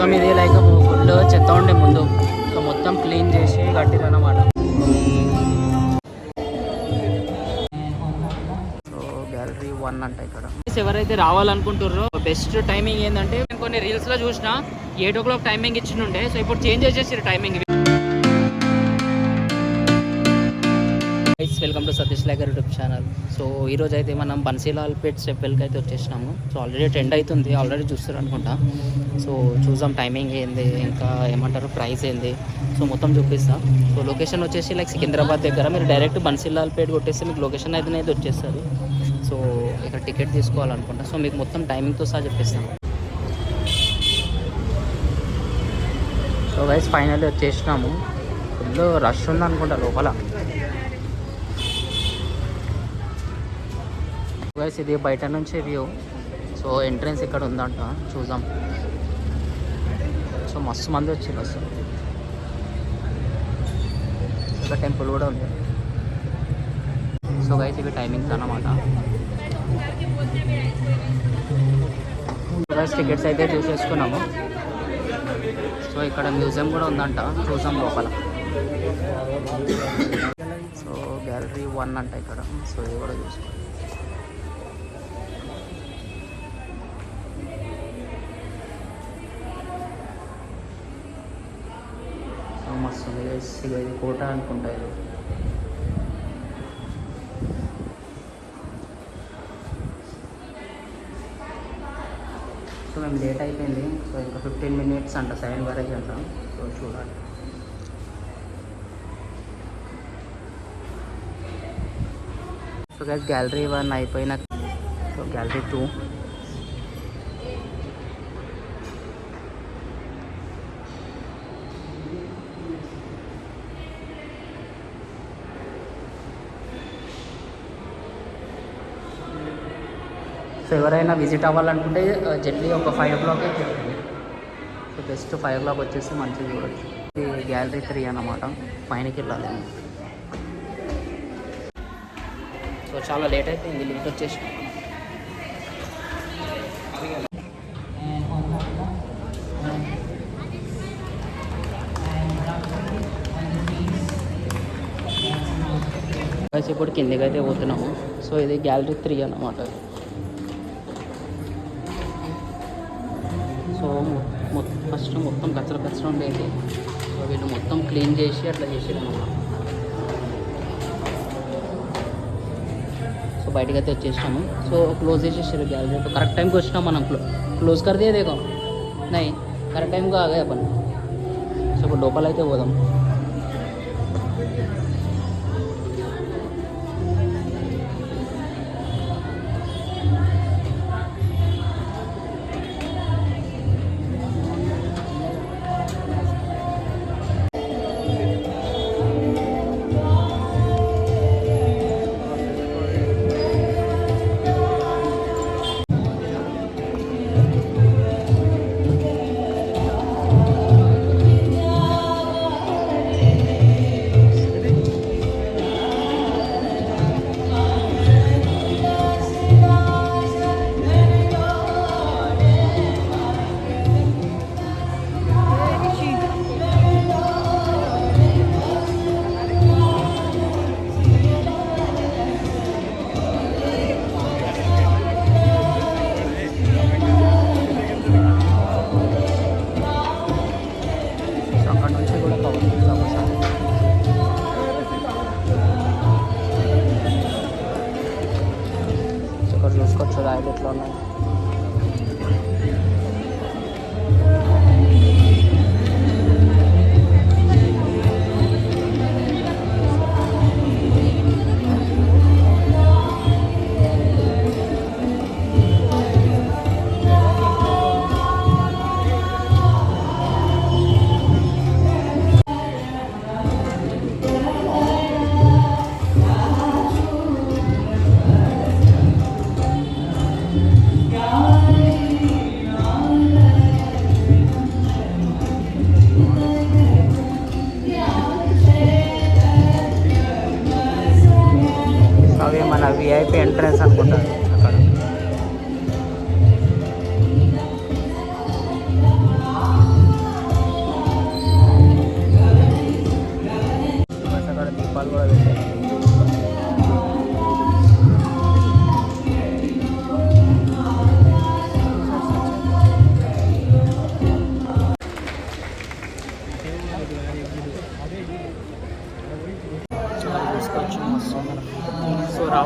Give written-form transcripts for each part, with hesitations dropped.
మొత్తం ఇది like full చెత్త ఉండే ముందు, సో మొత్తం క్లీన్ చేసి కట్టిరన్నమాట. సో గ్యాలరీ 1 అంట ఇక్కడ. ఎవరైతే రావాలనుకుంటుర్రో బెస్ట్ టైమింగ్ ఏంటంటే, నేను కొన్ని రీల్స్లో చూసిన 8 o'clock టైమింగ్ ఇచ్చిండే. సో ఇప్పుడు చేంజ్ చేసేసారు timing. Welcome to Satish lacquer YouTube channel. So ఈరోజు అయితే మనం బన్సీలాల్ పేట్ స్టెప్వెల్కి అయితే వచ్చేసినాము. సో ఆల్రెడీ ట్రెండ్ అవుతుంది, ఆల్రెడీ చూస్తారు అనుకుంటా. సో చూసాం టైమింగ్ ఏంది, ఇంకా ఏమంటారు ప్రైస్ ఏంది, సో మొత్తం చూపిస్తాం. సో లొకేషన్ వచ్చేసి లైక్ సికింద్రాబాద్ దగ్గర. మీరు డైరెక్ట్ బన్సీలాల్ పేట్ కొట్టేస్తే మీకు లొకేషన్ అయితే వచ్చేస్తుంది. సో ఇక్కడ టికెట్ తీసుకోవాలనుకుంటా. సో మీకు మొత్తం టైమింగ్తో సహా చెప్పిస్తాను. సో గైస్ ఫైనల్లీ వచ్చేసినాము. ఫుల్ రష్ ఉందనుకుంటా లోపల. గైస్ ఇది బయట నుంచి వ్యూ. సో ఎంట్రన్స్ ఇక్కడ ఉందంట, చూద్దాం. సో మస్తు మంది వచ్చారు అసలు. ఇక్కడ టెంపుల్ కూడా ఉంది. సో గైస్ ఇవి టైమింగ్స్ అన్నమాట. గైస్ టికెట్స్ అయితే చూసేసుకున్నాము. సో ఇక్కడ మ్యూజియం కూడా ఉందంట, చూసాం లోపల. సో గ్యాలరీ 1 అంట ఇక్కడ. సో ఇది కూడా చూసుకోండి. మస్తు ఇది కోట అనుకుంటా ఇది. సో మేము లేట్ అయిపోయింది. సో ఇంకా 15 minutes అంట, 7 వరకు అంట. సో చూడాలి. సో గైస్ గ్యాలరీ 1 అయిపోయిన. So gallery 2. సో ఎవరైనా విజిట్ అవ్వాలనుకుంటే జర్నీ ఒక 5 o'clock చెప్తుంది. సో బెస్ట్ 5 o'clock వచ్చేసి మంచిగా చూడొచ్చు. ఇది గ్యాలరీ 3 అన్నమాట, పైనకి వెళ్ళాలి. సో చాలా లేట్ అయిపోయింది, లేట్ వచ్చేసి. ఇప్పుడు కిందకి అయితే పోతున్నాము. సో ఇది గ్యాలరీ 3 అన్నమాట. సో ఫస్ట్ మొత్తం కచ్చర ఉండేది. సో వీళ్ళు మొత్తం క్లీన్ చేసి అట్లా చేసేది అన్నమాట. సో బయటకు అయితే వచ్చేసినాము. సో క్లోజ్ చేసేసారు గ్యాలరీ. కరెక్ట్ టైంకి వచ్చినాం మనం. క్లోజ్ కర్ దియే దేకో నై, కరెక్ట్ టైంకి ఆగా अपन. సో ఇప్పుడు లోపల అయితే పోదాం.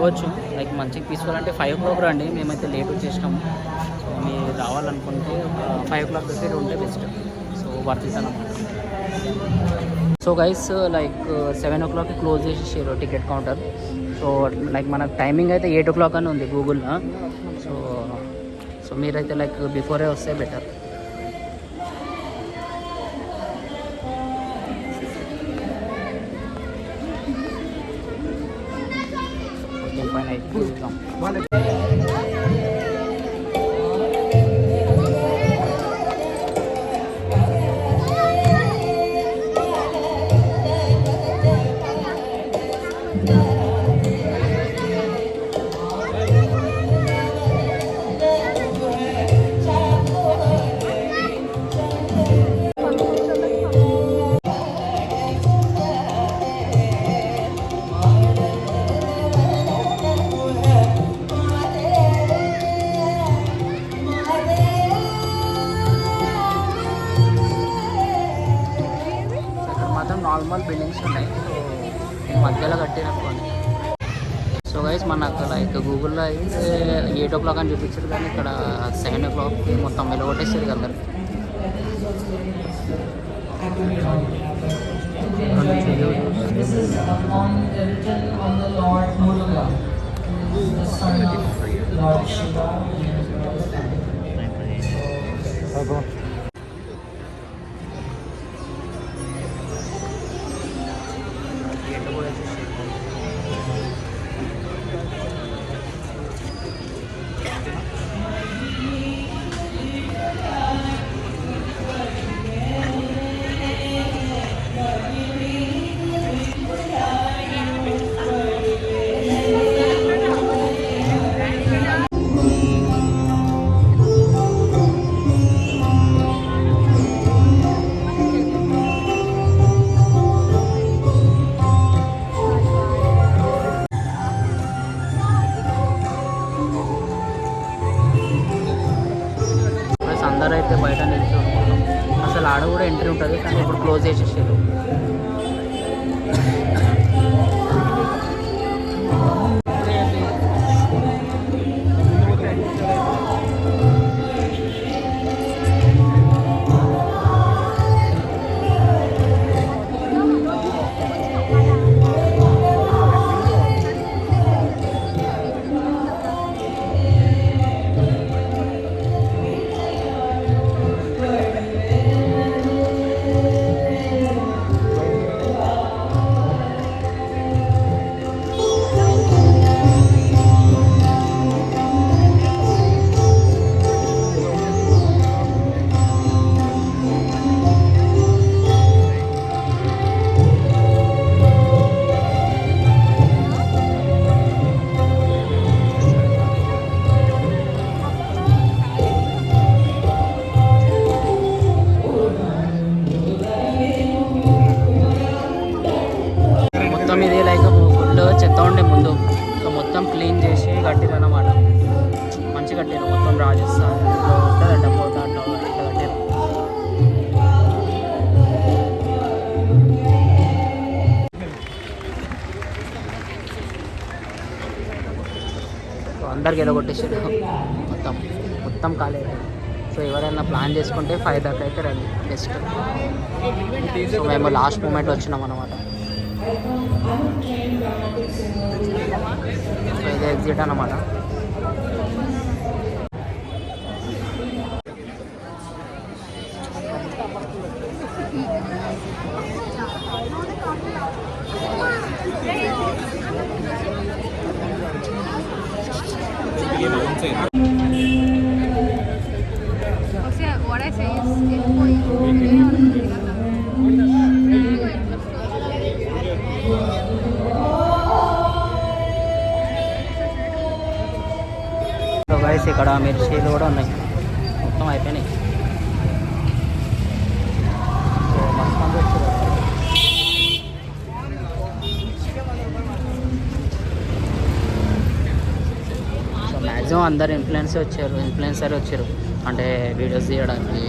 రావచ్చు. లైక్ మంచిగా పీస్ఫుల్ అంటే 5 o'clock రండి, మేమైతే లేట్ వచ్చేసినాము. సో మీరు రావాలనుకుంటే ఒక 5 o'clock దగ్గర ఉంటే బెస్ట్. సో వర్త్ ఇట్ అన్నమాట. So guys like 7 o'clock close చేసేసారు టికెట్ కౌంటర్. సో లైక్ మనకు టైమింగ్ అయితే 8 o'clock అని ఉంది గూగుల్లో. సో సో మీరైతే లైక్ బిఫోరే వస్తే బెటర్. పైన ఎక్కువ చూద్దాం. నార్మల్ బిల్డింగ్స్ ఉన్నాయి. సో నేను మధ్యలో కట్టినప్పుడు. సో గైస్ మనకు లైక్ గూగుల్లో అయితే 8 o'clock అని చూపించారు, కానీ ఇక్కడ 7 o'clock మొత్తం వెలగొట్టేస్తారు అందరు. అందరూ అయితే బయట నిల్చున్నాం. అసలు ఆడ కూడా ఎంట్రీ ఉంటుంది, కానీ ఇప్పుడు క్లోజ్ చేసేసారు. మొత్తం ఇది లైక్ ఫుల్ చెత్త ఉండే ముందు, సో మొత్తం క్లీన్ చేసి కట్టిరు అన్నమాట. మంచిగా కట్టిరు, మొత్తం రాజస్థాన్ ఉంటుందంట పోతా అట్లా కట్టిరు. సో అందరికి ఎలా కొట్టేసాడు, మొత్తం మొత్తం ఖాళీ అయిపోయింది. సో ఎవరైనా ప్లాన్ చేసుకుంటే 5 దాకా అయితే రండి బెస్ట్. సో మేము లాస్ట్ మూమెంట్ వచ్చినాం అన్నమాట. సో ఇది ఎగ్జిట్ అన్నమాట. O sea, ahora ese es pollo. So guys ఇక్కడ మిర్చీలు కూడా ఉన్నాయి, మొత్తం అయిపోయినాయి. సో మస్తు మంది వచ్చారు. సో మ్యాక్సిమం అందరు ఇన్ఫ్లుయెన్సర్ వచ్చారు అంటే వీడియోస్ తీయడానికి.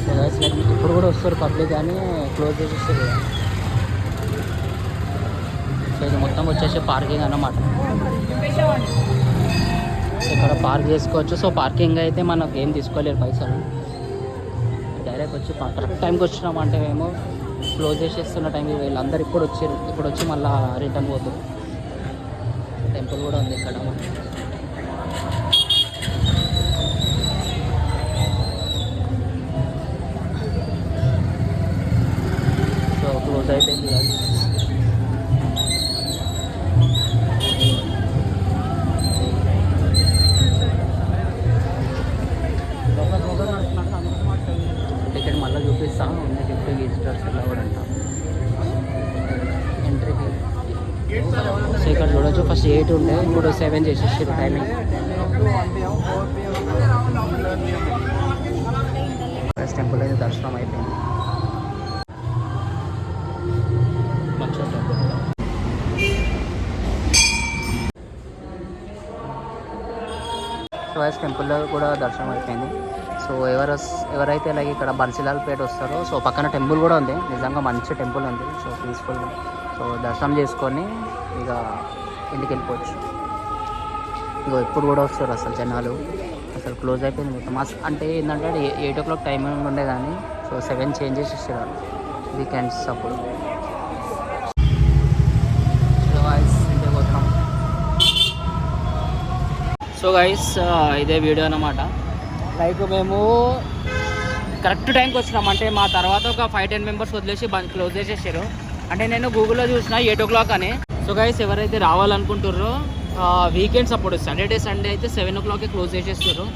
సో గైస్ లైక్ ఇప్పుడు కూడా వస్తారు పబ్లిక్, కానీ క్లోజ్ చేసేస్తారు. ఇది మొత్తం వచ్చేసి పార్కింగ్ అన్నమాట. సో ఇక్కడ పార్క్ చేసుకోవచ్చు. సో పార్కింగ్ అయితే మనకు ఏం తీసుకోలేరు పైసలు. డైరెక్ట్ వచ్చి కరెక్ట్ టైంకి వచ్చినామంటే మేము క్లోజ్ చేసేస్తున్న టైంకి వీళ్ళందరూ ఇప్పుడు వచ్చి మళ్ళీ రిటర్న్ పోతారు. టెంపుల్ కూడా ఉంది ఇక్కడ. సో క్లోజ్ అయిపోయింది. టికెట్ మళ్ళీ చూపిస్తాను. ఉంది గిఫ్ట్ విజిటర్స్ ఇలా కూడా అంటాం ఎంట్రీకి. సో ఇక్కడ చూడొచ్చు ఫస్ట్ 8 ఉండే, ఇప్పుడు 7 చేసేసి టైమింగ్. టెంపుల్ అయితే దర్శనం అయిపోయింది. మంచిగా టెంపుల్ శివాజీ టెంపుల్లో కూడా దర్శనం అయిపోయింది. సో ఎవరైతే లైక్ ఇక్కడ బన్సీలాల్ పేట వస్తారో, సో పక్కన టెంపుల్ కూడా ఉంది. నిజంగా మంచి టెంపుల్ ఉంది. సో పీస్ఫుల్గా సో దర్శనం చేసుకొని ఇక ఇంటికి వెళ్ళిపోవచ్చు. ఇక ఎప్పుడు కూడా వస్తారు అసలు జనాలు. అసలు క్లోజ్ అయిపోయింది మొత్తం. అంటే ఏంటంటే 8 o'clock టైమింగ్ ఉండే కానీ సో 7 చేంజ్ చేసి ఇస్తారు వీకెండ్స్ అప్పుడు. ఇంటికి పోతున్నాం. సో గైస్ ఇదే వీడియో అన్నమాట. లైక్ మేము కరెక్ట్ టైంకి వచ్చినాం. అంటే మా తర్వాత ఒక 5-10 మెంబర్స్ వదిలేసి క్లోజ్ చేసేసారు. అంటే నేను గూగుల్లో చూసిన 8 o'clock అని. సో గైస్ ఎవరైతే రావాలనుకుంటారో వీకెండ్స్ అప్పుడు సాటర్డే సండే అయితే 7 o'clock క్లోజ్ చేసేస్తారు.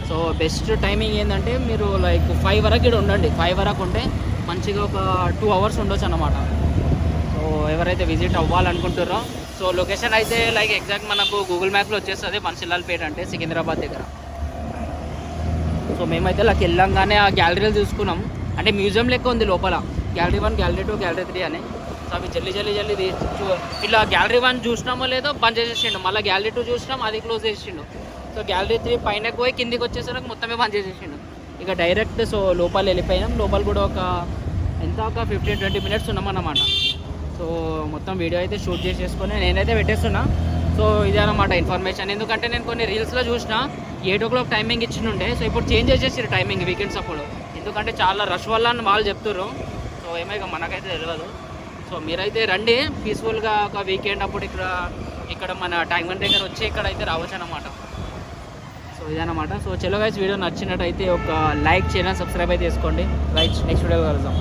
సో బెస్ట్ టైమింగ్ ఏంటంటే మీరు లైక్ 5 వరకు ఇక్కడ ఉండండి. 5 వరకు ఉంటే మంచిగా ఒక 2 hours ఉండొచ్చు అన్నమాట. సో ఎవరైతే విజిట్ అవ్వాలనుకుంటారో సో లొకేషన్ అయితే లైక్ ఎగ్జాక్ట్ మనకు గూగుల్ మ్యాప్లో వచ్చేస్తుంది. బన్సీలాల్ పేట అంటే సికింద్రాబాద్ దగ్గర. సో మేమైతే ఇలా వెళ్ళంగానే ఆ గ్యాలరీలు చూసుకున్నాం. అంటే మ్యూజియం లెక్క ఉంది లోపల. గ్యాలరీ 1, గ్యాలరీ 2, గ్యాలరీ 3 అని. సో అవి జల్లి ఇట్లా గ్యాలరీ 1 చూసినామో లేదో బంద్ చేసేసిండు. మళ్ళీ గ్యాలరీ 2 చూసినాం, అది క్లోజ్ చేసిండు. సో గ్యాలరీ 3 పైనకి పోయి కిందికి వచ్చేసరికి మొత్తమే బంద్ చేసేసిండు. ఇక డైరెక్ట్ సో లోపల వెళ్ళిపోయినాం. లోపల కూడా ఒక 15-20 minutes ఉన్నామన్నమాట. సో మొత్తం వీడియో అయితే షూట్ చేసేసుకొని నేనైతే పెట్టేస్తున్నా. సో ఇదే అన్నమాట ఇన్ఫర్మేషన్. ఎందుకంటే నేను కొన్ని రీల్స్లో చూసిన 8 o'clock టైమింగ్ ఇచ్చిండే. సో ఇప్పుడు చేంజ్ చేసేసారు టైమింగ్ వీకెండ్స్ అప్పుడు. ఎందుకంటే చాలా రష్ వల్ల అని వాళ్ళు చెప్తారు. సో ఏమో ఇక మనకైతే తెలియదు. సో మీరైతే రండి పీస్ఫుల్గా ఒక వీకెండ్ అప్పుడు ఇక్కడ మన ట్యాంక్ బండ్ దగ్గర వచ్చి ఇక్కడైతే రావచ్చు అన్నమాట. సో ఇదన్నమాట. సో చలో గైస్ వీడియో నచ్చినట్టయితే ఒక లైక్ చేయండి, సబ్స్క్రైబ్ అయితే చేసుకోండి. రైట్ నెక్స్ట్ వీడియో కలుద్దాం.